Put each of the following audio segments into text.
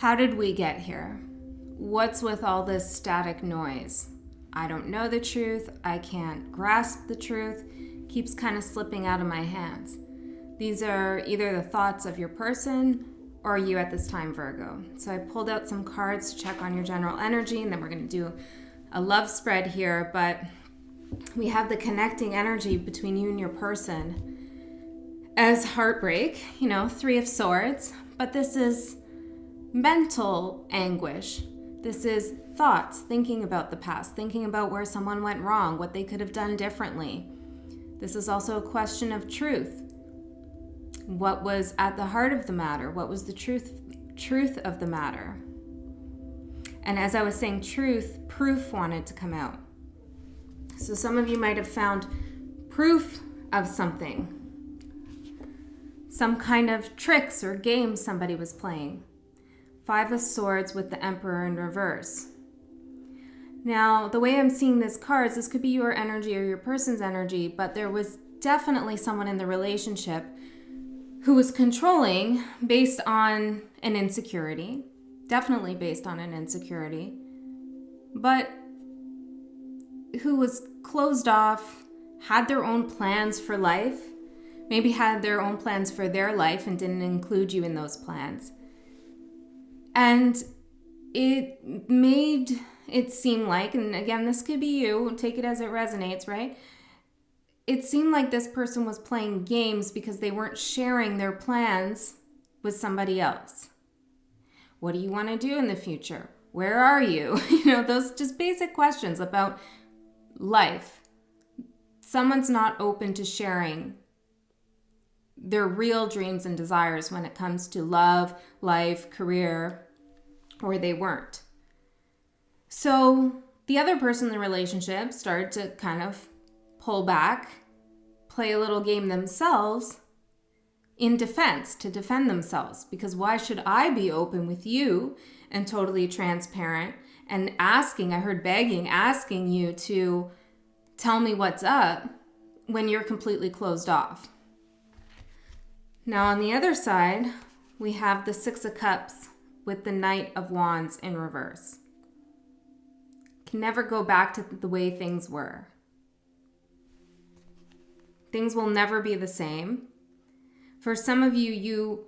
How did we get here? What's with all this static noise? I don't know the truth. I can't grasp the truth. Keeps kind of slipping out of my hands. These are either the thoughts of your person or you at this time, Virgo. So I pulled out some cards to check on your general energy, and then we're going to do a love spread here. But we have the connecting energy between you and your person as heartbreak, 3 of Swords. But this is mental anguish. This is thoughts, thinking about the past, thinking about where someone went wrong, what they could have done differently. This is also a question of truth. What was at the heart of the matter? What was the truth of the matter? And as I was saying truth, proof wanted to come out. So some of you might have found proof of something. Some kind of tricks or games somebody was playing. 5 of Swords with the Emperor in reverse. Now, the way I'm seeing these cards, this could be your energy or your person's energy, but there was definitely someone in the relationship who was controlling based on an insecurity. Definitely based on an insecurity. But who was closed off, had their own plans for life, maybe had their own plans for their life and didn't include you in those plans. And it made it seem like, and again, this could be you, take it as it resonates, right? It seemed like this person was playing games because they weren't sharing their plans with somebody else. What do you want to do in the future? Where are you? Those just basic questions about life. Someone's not open to sharing their real dreams and desires when it comes to love, life, career, or they weren't. So the other person in the relationship started to kind of pull back, play a little game themselves in defense, to defend themselves. Because why should I be open with you and totally transparent and asking you to tell me what's up when you're completely closed off? Now on the other side, we have the 6 of Cups with the Knight of Wands in reverse. Can never go back to the way things were. Things will never be the same. For some of you, you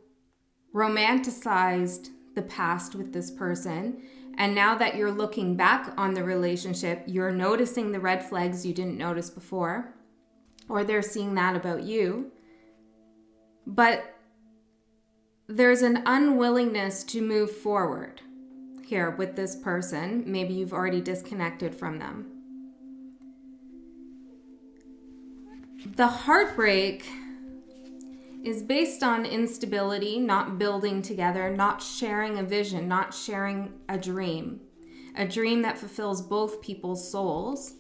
romanticized the past with this person, and now that you're looking back on the relationship, you're noticing the red flags you didn't notice before, or they're seeing that about you. But there's an unwillingness to move forward here with this person. Maybe you've already disconnected from them. The heartbreak is based on instability, not building together, not sharing a vision, not sharing a dream that fulfills both people's souls.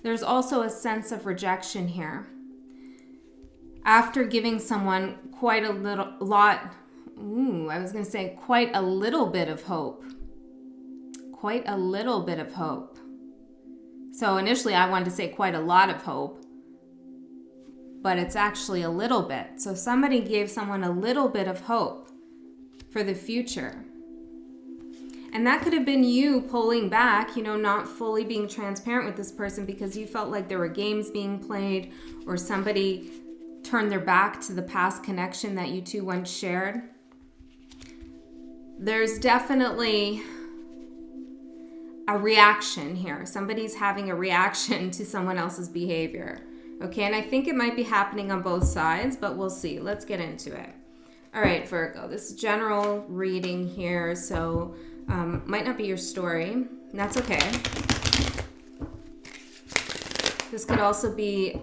There's also a sense of rejection here. After giving someone quite a little bit of hope. Quite a little bit of hope. So initially I wanted to say quite a lot of hope, but it's actually a little bit. So somebody gave someone a little bit of hope for the future. And that could have been you pulling back, not fully being transparent with this person because you felt like there were games being played, or somebody turned their back to the past connection that you two once shared. There's definitely a reaction here. Somebody's having a reaction to someone else's behavior. Okay, and I think it might be happening on both sides, but we'll see. Let's get into it. All right, Virgo, this is general reading here, so might not be your story, and that's okay. This could also be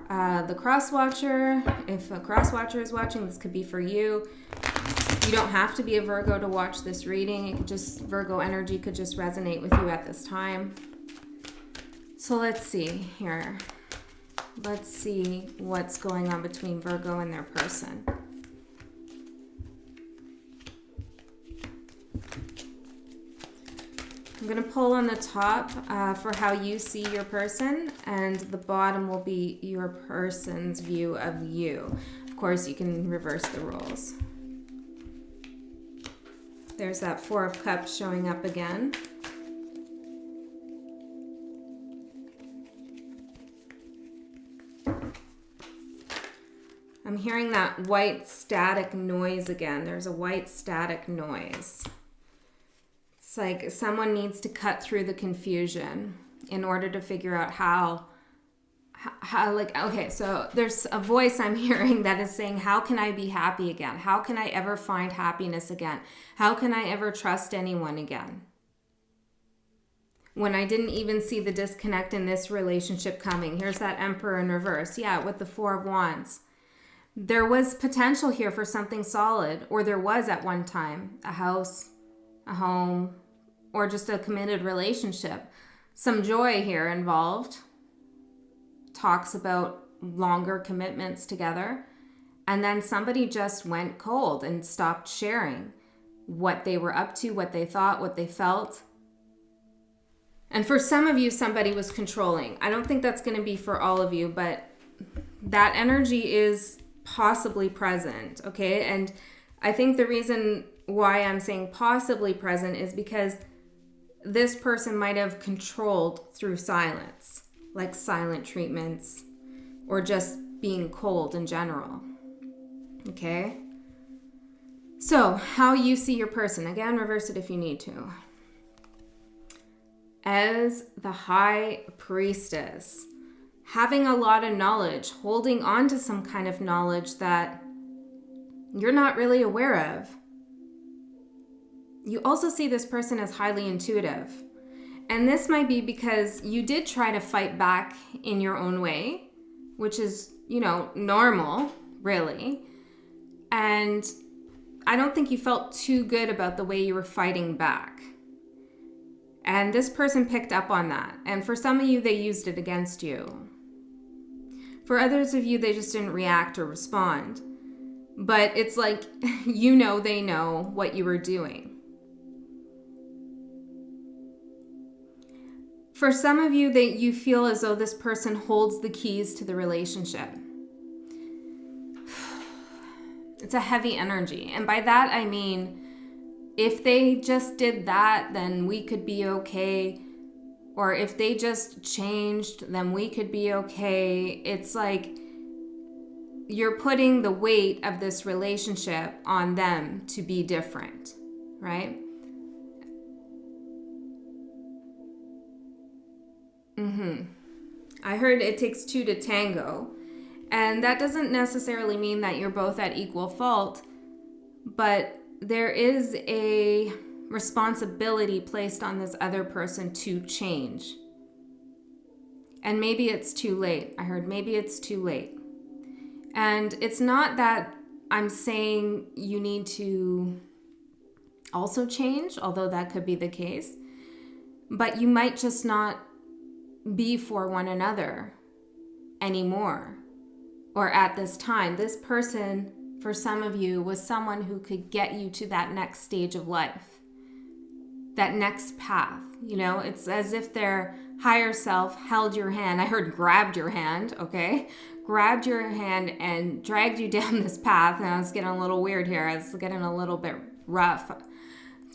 the cross-watcher. If a cross-watcher is watching, this could be for you. You don't have to be a Virgo to watch this reading. It could just, Virgo energy could just resonate with you at this time. So let's see here. Let's see what's going on between Virgo and their person. I'm going to pull on the top for how you see your person, and the bottom will be your person's view of you. Of course, you can reverse the roles. There's that Four of Cups showing up again. I'm hearing that white static noise again. There's a white static noise. It's like someone needs to cut through the confusion in order to figure out how like, okay, so there's a voice I'm hearing that is saying, how can I be happy again? How can I ever find happiness again? How can I ever trust anyone again? When I didn't even see the disconnect in this relationship coming. Here's that Emperor in reverse. Yeah, with the Four of Wands. There was potential here for something solid, or there was at one time, a house, a home, or just a committed relationship. Some joy here involved. Talks about longer commitments together. And then somebody just went cold and stopped sharing what they were up to, what they thought, what they felt. And for some of you, somebody was controlling. I don't think that's going to be for all of you, but that energy is possibly present, okay? And I think the reason why I'm saying possibly present is because this person might have controlled through silence, like silent treatments, or just being cold in general, okay? So, how you see your person. Again, reverse it if you need to. As the High Priestess, having a lot of knowledge, holding on to some kind of knowledge that you're not really aware of. You also see this person as highly intuitive. And this might be because you did try to fight back in your own way, which is, normal, really. And I don't think you felt too good about the way you were fighting back. And this person picked up on that. And for some of you, they used it against you. For others of you, they just didn't react or respond. But it's like, they know what you were doing. For some of you, you feel as though this person holds the keys to the relationship. It's a heavy energy. And by that, I mean, if they just did that, then we could be okay. Or if they just changed, then we could be okay. It's like you're putting the weight of this relationship on them to be different, right? I heard it takes two to tango. And that doesn't necessarily mean that you're both at equal fault, but there is a responsibility placed on this other person to change. And maybe it's too late. I heard maybe it's too late. And it's not that I'm saying you need to also change, although that could be the case, but you might just not be for one another anymore. Or at this time, this person, for some of you, was someone who could get you to that next stage of life, that next path. It's as if their higher self held your hand. I heard grabbed your hand, okay? Grabbed your hand and dragged you down this path. And I was getting a little weird here. I was getting a little bit rough.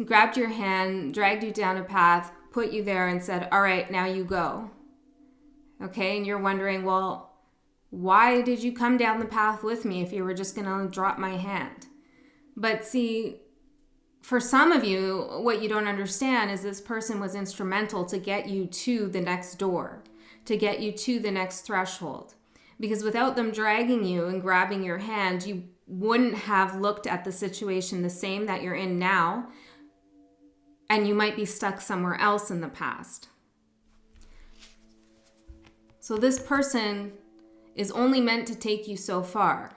Grabbed your hand, dragged you down a path, put you there and said, all right, now you go. Okay, and you're wondering, well, why did you come down the path with me if you were just going to drop my hand? But see, for some of you, what you don't understand is this person was instrumental to get you to the next door, to get you to the next threshold. Because without them dragging you and grabbing your hand, you wouldn't have looked at the situation the same that you're in now, and you might be stuck somewhere else in the past. So this person is only meant to take you so far.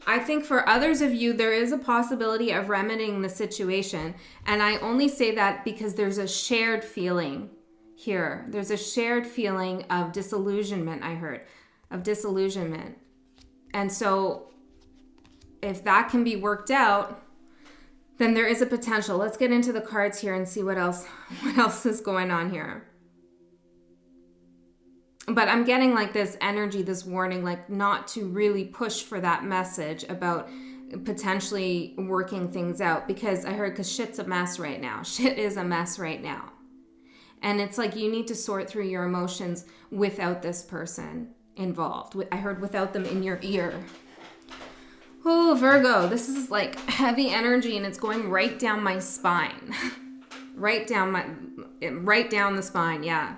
I think for others of you, there is a possibility of remedying the situation. And I only say that because there's a shared feeling here. There's a shared feeling of disillusionment, I heard, of disillusionment. And so if that can be worked out, then there is a potential. Let's get into the cards here and see what else is going on here. But I'm getting like this energy, this warning, like not to really push for that message about potentially working things out, because I heard, because shit's a mess right now. Shit is a mess right now. And it's like you need to sort through your emotions without this person involved. I heard without them in your ear. Oh, Virgo, this is like heavy energy and it's going right down my spine. right down the spine, yeah.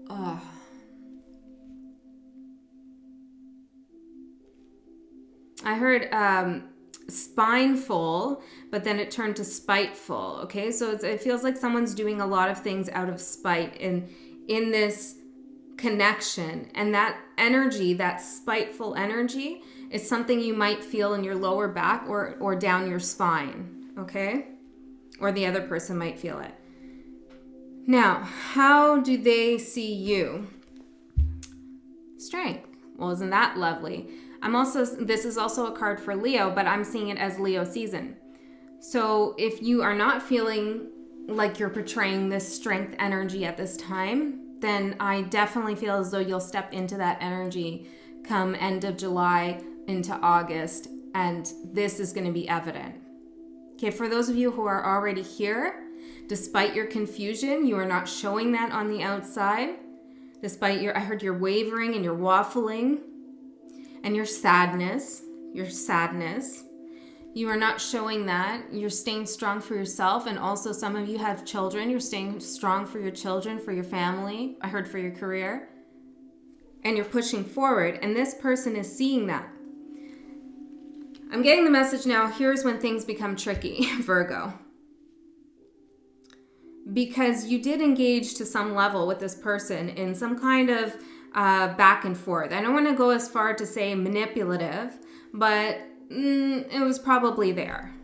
Oh. I heard spineful, but then it turned to spiteful. Okay, so it feels like someone's doing a lot of things out of spite in this connection, and that energy, that spiteful energy, is something you might feel in your lower back or down your spine. Okay, or the other person might feel it. Now, how do they see you? Strength. Well, isn't that lovely? This is also a card for Leo, but I'm seeing it as Leo season. So if you are not feeling like you're portraying this strength energy at this time, then I definitely feel as though you'll step into that energy come end of July into August, and this is going to be evident. Okay, for those of you who are already here, despite your confusion, you are not showing that on the outside. Despite I heard your wavering and your waffling and your sadness, you are not showing that. You're staying strong for yourself, and also some of you have children. You're staying strong for your children, for your family. I heard for your career. And you're pushing forward, and this person is seeing that. I'm getting the message now. Here's when things become tricky, Virgo. Because you did engage to some level with this person in some kind of back and forth. I don't want to go as far to say manipulative, but it was probably there.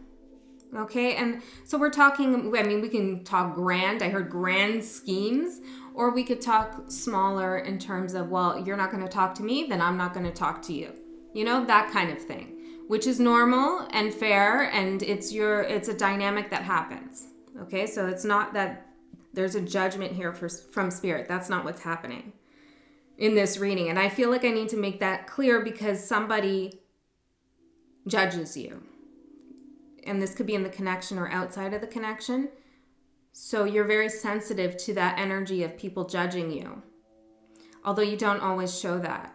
Okay, and so we're talking, I mean, we can talk grand. I heard grand schemes, or we could talk smaller in terms of, well, you're not going to talk to me, then I'm not going to talk to you. You know, that kind of thing, which is normal and fair, and it's a dynamic that happens. Okay, so it's not that there's a judgment here from spirit. That's not what's happening in this reading. And I feel like I need to make that clear because somebody judges you. And this could be in the connection or outside of the connection. So you're very sensitive to that energy of people judging you, although you don't always show that.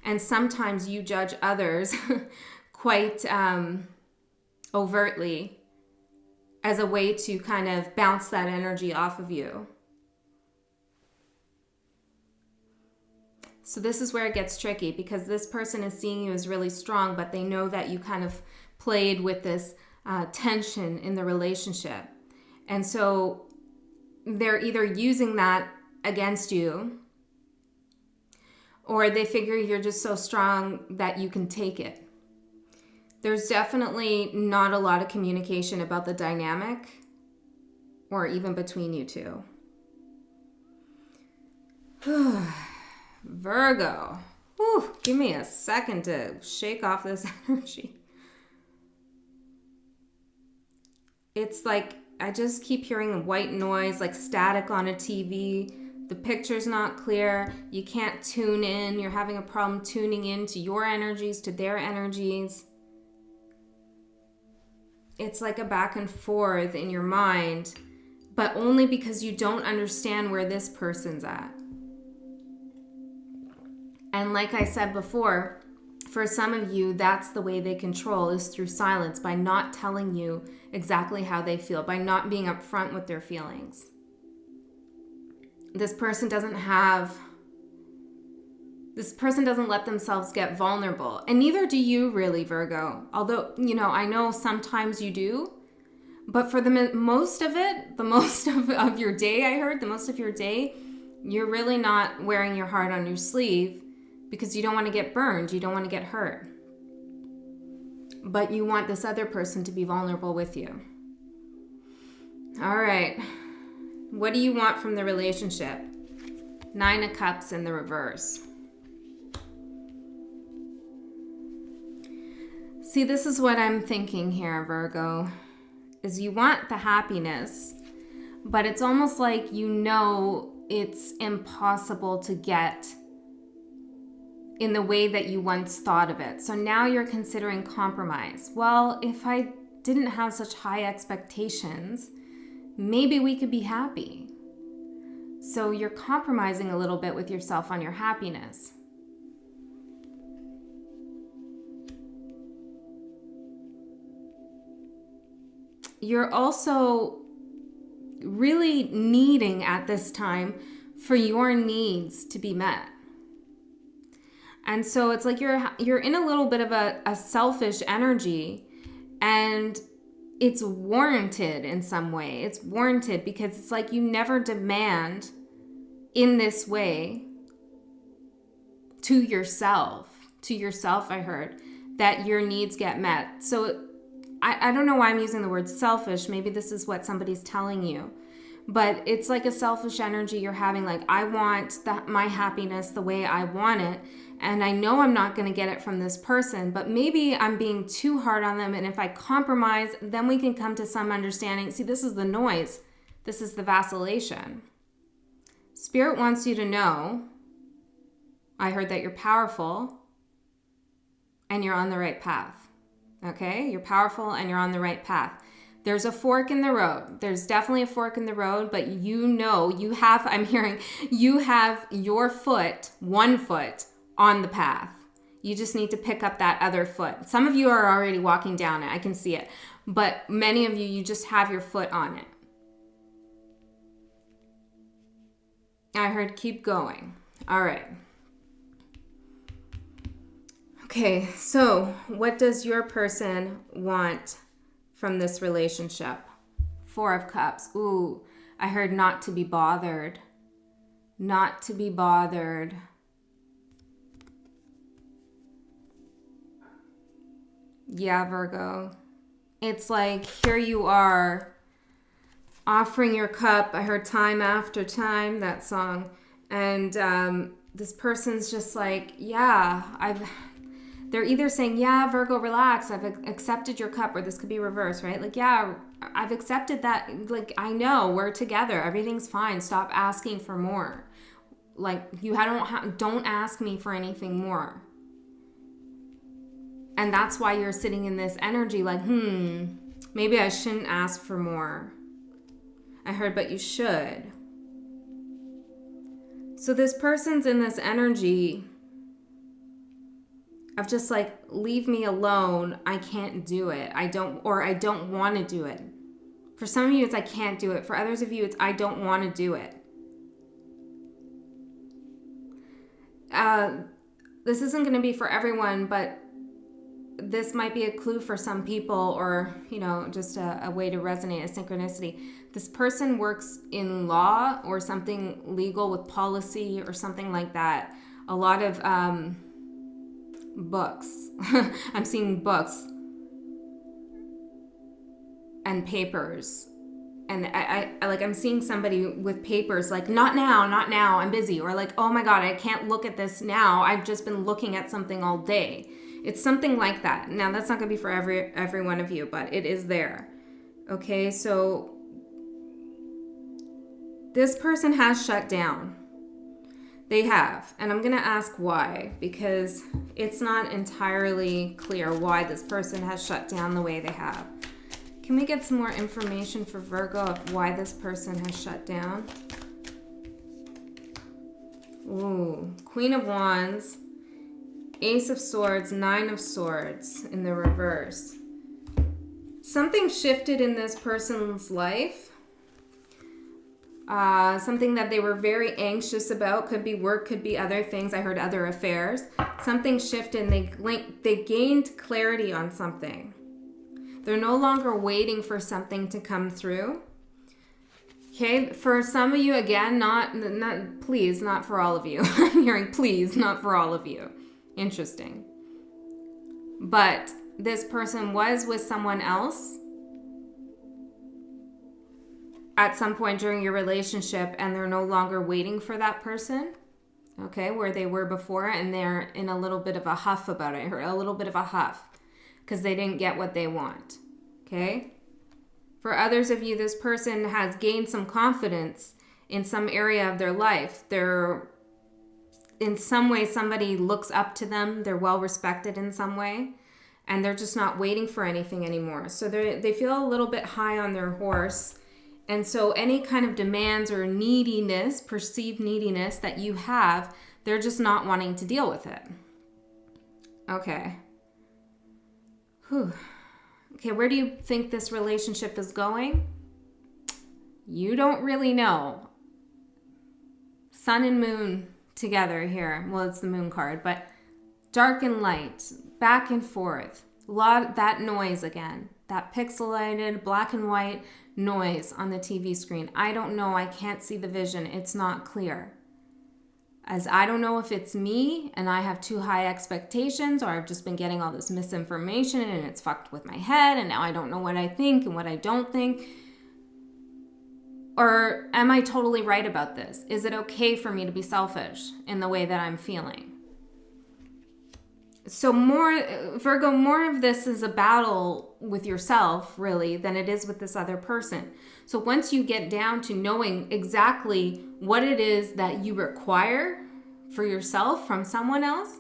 And sometimes you judge others quite overtly, as a way to kind of bounce that energy off of you. So this is where it gets tricky, because this person is seeing you as really strong, but they know that you kind of played with this tension in the relationship. And so they're either using that against you, or they figure you're just so strong that you can take it. There's definitely not a lot of communication about the dynamic or even between you two. Virgo. Whew, give me a second to shake off this energy. It's like I just keep hearing white noise, like static on a TV. The picture's not clear. You can't tune in. You're having a problem tuning in to your energies, to their energies. It's like a back and forth in your mind, but only because you don't understand where this person's at. And like I said before, for some of you, that's the way they control, is through silence, by not telling you exactly how they feel, by not being upfront with their feelings. This person doesn't let themselves get vulnerable. And neither do you really, Virgo. Although, I know sometimes you do. But for the most of your day, I heard, the most of your day, you're really not wearing your heart on your sleeve because you don't want to get burned. You don't want to get hurt. But you want this other person to be vulnerable with you. All right. What do you want from the relationship? 9 of Cups in the reverse. See, this is what I'm thinking here, Virgo, is you want the happiness, but it's almost like it's impossible to get in the way that you once thought of it. So now you're considering compromise. Well, if I didn't have such high expectations, maybe we could be happy. So you're compromising a little bit with yourself on your happiness. You're also really needing at this time for your needs to be met. And so it's like you're in a little bit of a selfish energy, and it's warranted in some way. It's warranted because it's like you never demand in this way to yourself, I heard, that your needs get met. So I don't know why I'm using the word selfish. Maybe this is what somebody's telling you. But it's like a selfish energy you're having, like, I want my happiness the way I want it, and I know I'm not going to get it from this person, but maybe I'm being too hard on them, and if I compromise, then we can come to some understanding. See, this is the noise. This is the vacillation. Spirit wants you to know, I heard that you're powerful and you're on the right path. Okay? You're powerful and you're on the right path. There's a fork in the road. There's definitely a fork in the road, but you know, you have your foot, one foot on the path. You just need to pick up that other foot. Some of you are already walking down it. I can see it. But many of you just have your foot on it. I heard keep going. All right. Okay, so what does your person want from this relationship? 4 of Cups. Ooh, I heard not to be bothered. Not to be bothered. Yeah, Virgo. It's like here you are offering your cup. I heard time after time, that song. And this person's just like, yeah, they're either saying, yeah, Virgo, relax, I've accepted your cup, or this could be reversed, right? Like, yeah, I've accepted that. Like, I know we're together. Everything's fine. Stop asking for more. Like, don't ask me for anything more. And that's why you're sitting in this energy like, maybe I shouldn't ask for more. I heard, but you should. So this person's in this energy of just like, leave me alone. I can't do it. I don't want to do it. For some of you, it's I can't do it. For others of you, it's I don't want to do it. This isn't going to be for everyone, but this might be a clue for some people, or, just a way to resonate, a synchronicity. This person works in law or something legal with policy or something like that. A lot of books. I'm seeing books and papers. And I'm seeing somebody with papers, like, not now, I'm busy. Or like, oh my God, I can't look at this now. I've just been looking at something all day. It's something like that. Now, that's not going to be for every one of you, but it is there. Okay, so this person has shut down. They have. And I'm going to ask why, because it's not entirely clear why this person has shut down the way they have. Can we get some more information for Virgo of why this person has shut down? Ooh, Queen of Wands, Ace of Swords, 9 of Swords in the reverse. Something shifted in this person's life. Something that they were very anxious about. Could be work, could be other things. I heard other affairs. Something shifted and they gained clarity on something. They're no longer waiting for something to come through. Okay, for some of you, again, not please, not for all of you. I'm hearing please, not for all of you. Interesting. But this person was with someone else at some point during your relationship, and they're no longer waiting for that person, okay, where they were before, and they're in a little bit of a huff about it, or a little bit of a huff, because they didn't get what they want, okay? For others of you, this person has gained some confidence in some area of their life. They're, in some way, somebody looks up to them. They're well respected in some way. And they're just not waiting for anything anymore. So they feel a little bit high on their horse. And so any kind of demands or neediness, perceived neediness that you have, they're just not wanting to deal with it. Okay. Whew. Okay, where do you think this relationship is going? You don't really know. Sun and moon together here. Well, it's the moon card, but dark and light, back and forth. A lot, that noise again. That pixelated black and white noise on the TV screen. I don't know. I can't see the vision. It's not clear. As I don't know if it's me and I have too high expectations, or I've just been getting all this misinformation and it's fucked with my head and now I don't know what I think and what I don't think. Or am I totally right about this? Is it okay for me to be selfish in the way that I'm feeling? So Virgo, more of this is a battle with yourself, really, than it is with this other person. So once you get down to knowing exactly what it is that you require for yourself from someone else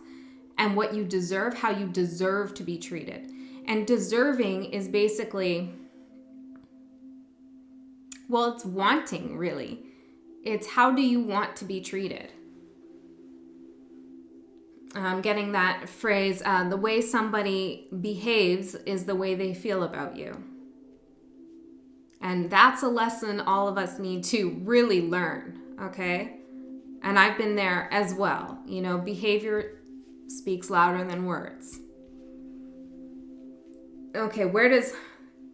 and what you deserve, how you deserve to be treated. And deserving is basically, well, it's wanting, really. It's how do you want to be treated? Getting that phrase, the way somebody behaves is the way they feel about you. And that's a lesson all of us need to really learn, okay? And I've been there as well. You know, behavior speaks louder than words. Okay, where does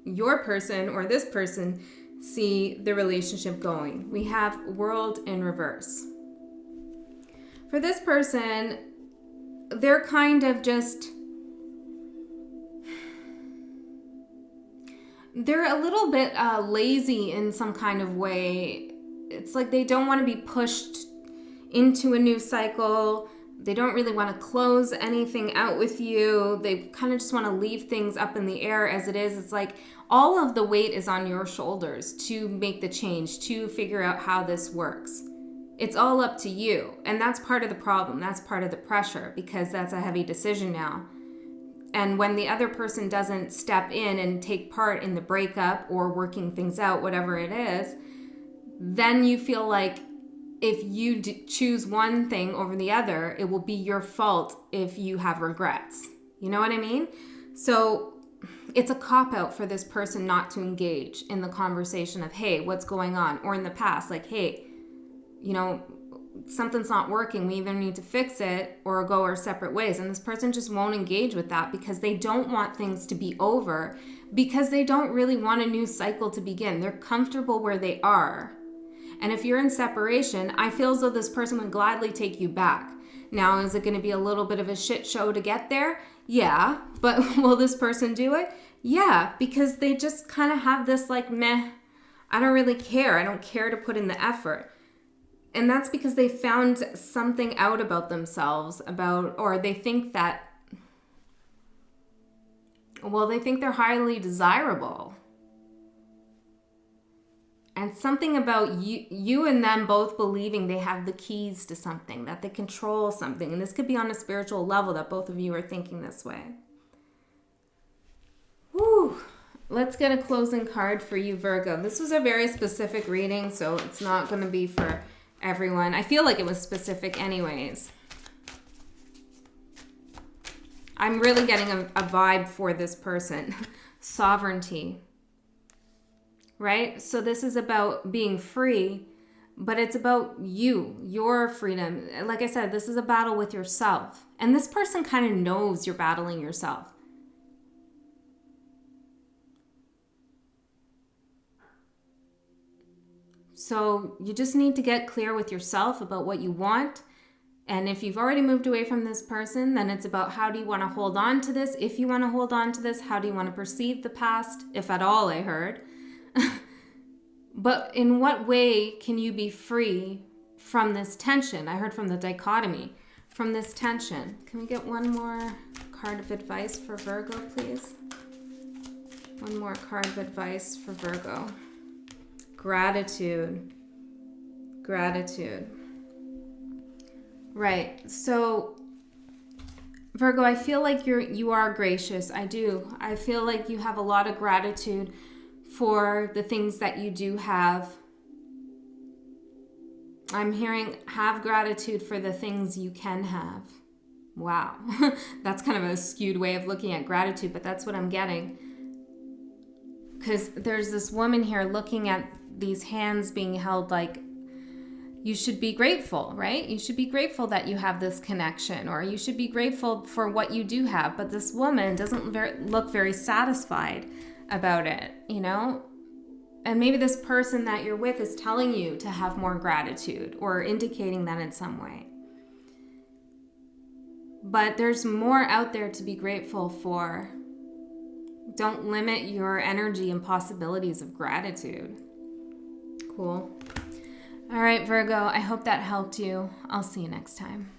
your person or this person see the relationship going? We have World in reverse. For this person, they're kind of just, they're a little bit lazy in some kind of way. It's like they don't want to be pushed into a new cycle. They don't really want to close anything out with you. They kind of just want to leave things up in the air as it is. It's like all of the weight is on your shoulders to make the change, to figure out how this works. It's all up to you. And that's part of the problem. That's part of the pressure, because that's a heavy decision now. And when the other person doesn't step in and take part in the breakup or working things out, whatever it is, then you feel like if you choose one thing over the other, it will be your fault if you have regrets. You know what I mean? So it's a cop-out for this person not to engage in the conversation of, hey, what's going on? Or in the past, like, hey, you know, something's not working. We either need to fix it or go our separate ways. And this person just won't engage with that because they don't want things to be over, because they don't really want a new cycle to begin. They're comfortable where they are. And if you're in separation, I feel as though this person would gladly take you back. Now, is it going to be a little bit of a shit show to get there? Yeah. But will this person do it? Yeah, because they just kind of have this like, meh, I don't really care. I don't care to put in the effort. And that's because they found something out about themselves, or they think that, well, they think they're highly desirable. And something about you and them both believing they have the keys to something, that they control something. And this could be on a spiritual level, that both of you are thinking this way. Whew. Let's get a closing card for you, Virgo. This was a very specific reading, so it's not going to be for everyone. I feel like it was specific anyways. I'm really getting a vibe for this person. Sovereignty. Right? So this is about being free, but it's about you, your freedom. Like I said, this is a battle with yourself. And this person kind of knows you're battling yourself. So you just need to get clear with yourself about what you want. And if you've already moved away from this person, then it's about how do you want to hold on to this? If you want to hold on to this, how do you want to perceive the past? If at all, I heard. But in what way can you be free from this tension? I heard from the dichotomy, from this tension. Can we get one more card of advice for Virgo, please? One more card of advice for Virgo. Gratitude. Gratitude. Right. So Virgo, I feel like you are gracious. I do. I feel like you have a lot of gratitude for the things that you do have. I'm hearing have gratitude for the things you can have. Wow. That's kind of a skewed way of looking at gratitude, but that's what I'm getting. Because there's this woman here looking at these hands being held like, you should be grateful, right? You should be grateful that you have this connection, or you should be grateful for what you do have. But this woman doesn't look very satisfied about it, you know? And maybe this person that you're with is telling you to have more gratitude or indicating that in some way. But there's more out there to be grateful for. Don't limit your energy and possibilities of gratitude. Cool. All right, Virgo, I hope that helped you. I'll see you next time.